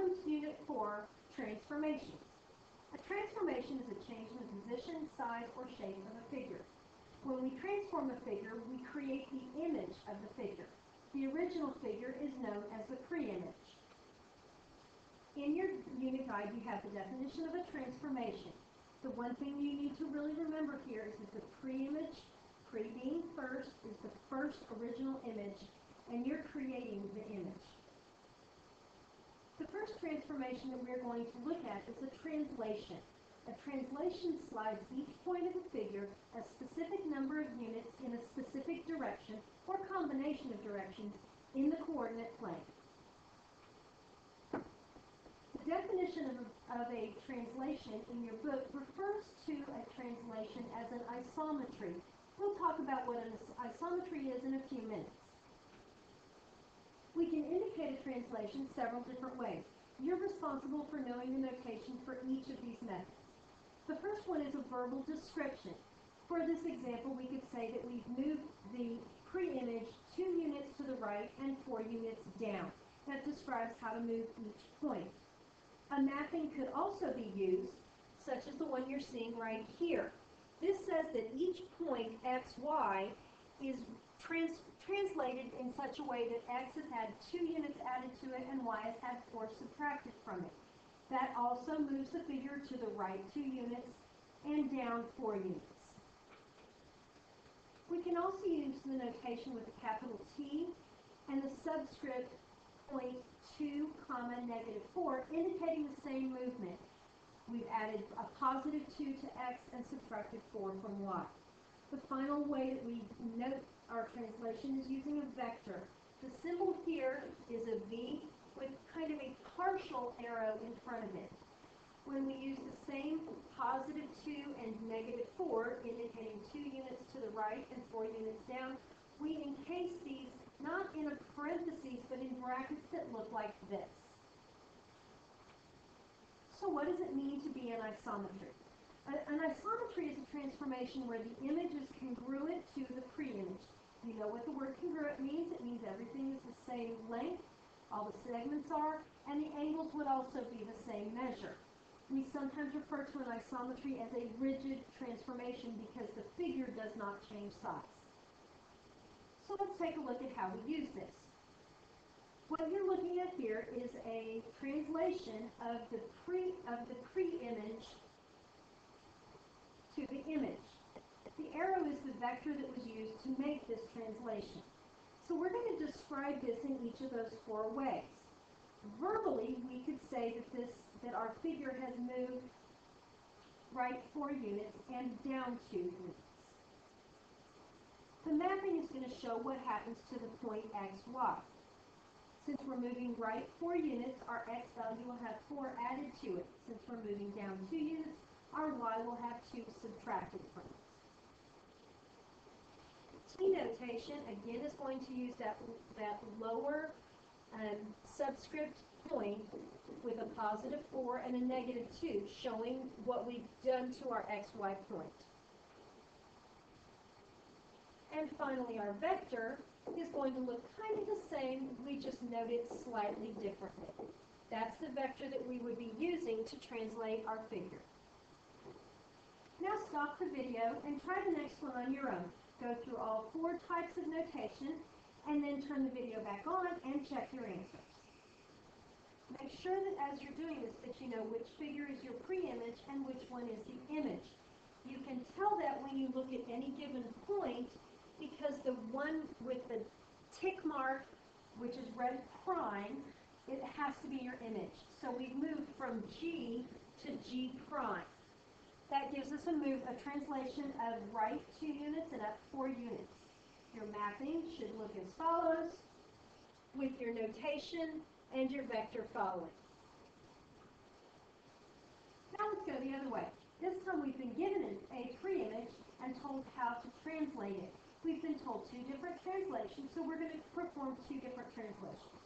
Welcome to Unit 4, Transformations. A transformation is a change in the position, size, or shape of a figure. When we transform a figure, we create the image of the figure. The original figure is known as the pre-image. In your unit guide, you have the definition of a transformation. The one thing you need to really remember here is that the pre-image, pre being first, is the first original image, and you're creating the image. The first transformation that we're going to look at is a translation. A translation slides each point of the figure a specific number of units in a specific direction or combination of directions in the coordinate plane. The definition of a translation in your book refers to a translation as an isometry. We'll talk about what an isometry is in a few minutes. We can indicate a translation several different ways. You're responsible for knowing the notation for each of these methods. The first one is a verbal description. For this example, we could say that we've moved the pre-image 2 units to the right and 4 units down. That describes how to move each point. A mapping could also be used, such as the one you're seeing right here. This says that each point, x, y, is translated in such a way that x has had 2 units added to it and y has had 4 subtracted from it. That also moves the figure to the right 2 units and down 4 units. We can also use the notation with a capital T and the subscript 0.2, -4, indicating the same movement. We've added a positive 2 to x and subtracted 4 from y. The final way that we note our translation is using a vector. The symbol here is a V with kind of a partial arrow in front of it. When we use the same positive 2 and -4, indicating 2 units to the right and 4 units down, we encase these not in a parentheses but in brackets that look like this. So what does it mean to be an isometry? An isometry is a transformation where the image is congruent to the pre-image. You know what the word congruent means. It means everything is the same length, all the segments are, and the angles would also be the same measure. We sometimes refer to an isometry as a rigid transformation because the figure does not change size. So let's take a look at how we use this. What you're looking at here is a translation of the pre-image to the image. The arrow is the vector that was used to make this translation. So we're going to describe this in each of those 4 ways. Verbally, we could say that our figure has moved right 4 units and down 2 units. The mapping is going to show what happens to the point x, y. Since we're moving right 4 units, our x value will have 4 added to it. Since we're moving down 2 units, our y will have 2 subtracted from it. T notation, again, is going to use that lower subscript point with a positive 4 and a -2, showing what we've done to our xy point. And finally, our vector is going to look kind of the same, we just note it slightly differently. That's the vector that we would be using to translate our figure. Now stop the video and try the next one on your own. Go through all 4 types of notation and then turn the video back on and check your answers. Make sure that as you're doing this that you know which figure is your pre-image and which one is the image. You can tell that when you look at any given point because the one with the tick mark, which is red prime, it has to be your image. So we've moved from G to G prime. That gives us a translation of right 2 units and up 4 units. Your mapping should look as follows, with your notation and your vector following. Now let's go the other way. This time we've been given a pre-image and told how to translate it. We've been told 2 different translations, so we're going to perform 2 different translations.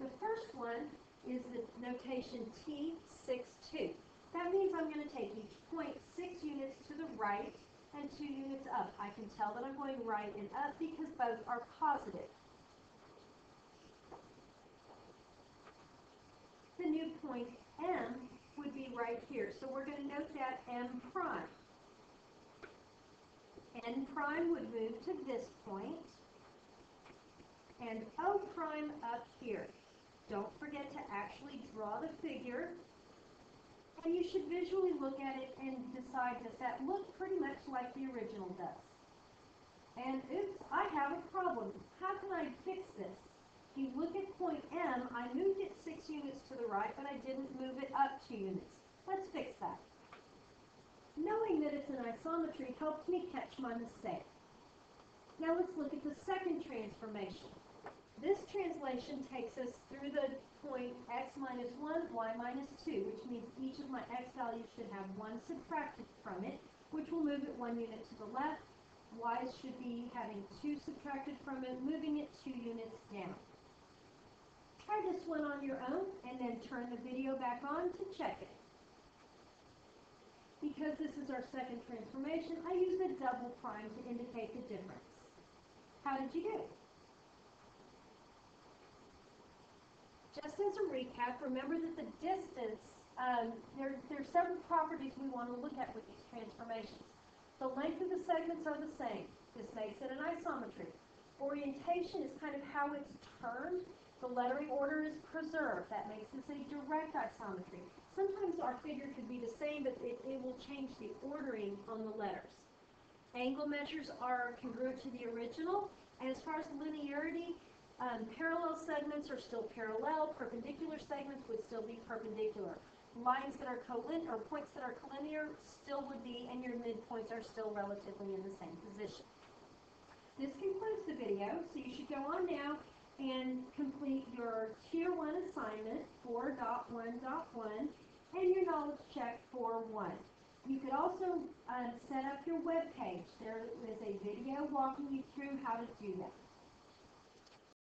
The first one is the notation T62. That means I'm going to take each point 6 units to the right and 2 units up. I can tell that I'm going right and up because both are positive. The new point M would be right here. So we're going to note that M prime. N prime would move to this point, and O prime up here. Don't forget to actually draw the figure, and you should visually look at it and decide, does that look pretty much like the original does? And oops, I have a problem. How can I fix this? If you look at point M, I moved it 6 units to the right, but I didn't move it up 2 units. Let's fix that. Knowing that it's an isometry helped me catch my mistake. Now let's look at the second transformation. This translation takes us through the point x minus 1, y minus 2, which means each of my x values should have 1 subtracted from it, which will move it 1 unit to the left. Y should be having 2 subtracted from it, moving it 2 units down. Try this one on your own, and then turn the video back on to check it. Because this is our second transformation, I used a double prime to indicate the difference. How did you do? Just as a recap, remember that the distance, there are several properties we want to look at with these transformations. The length of the segments are the same. This makes it an isometry. Orientation is kind of how it's turned. The lettering order is preserved. That makes this a direct isometry. Sometimes our figure could be the same, but it will change the ordering on the letters. Angle measures are congruent to the original. And as far as linearity, parallel segments are still parallel. Perpendicular segments would still be perpendicular. Lines that are collinear, or points that are collinear, still would be, and your midpoints are still relatively in the same position. This concludes the video, so you should go on now and complete your Tier 1 assignment 4.1.1 and your knowledge check for 1. You could also set up your web page. There is a video walking you through how to do that.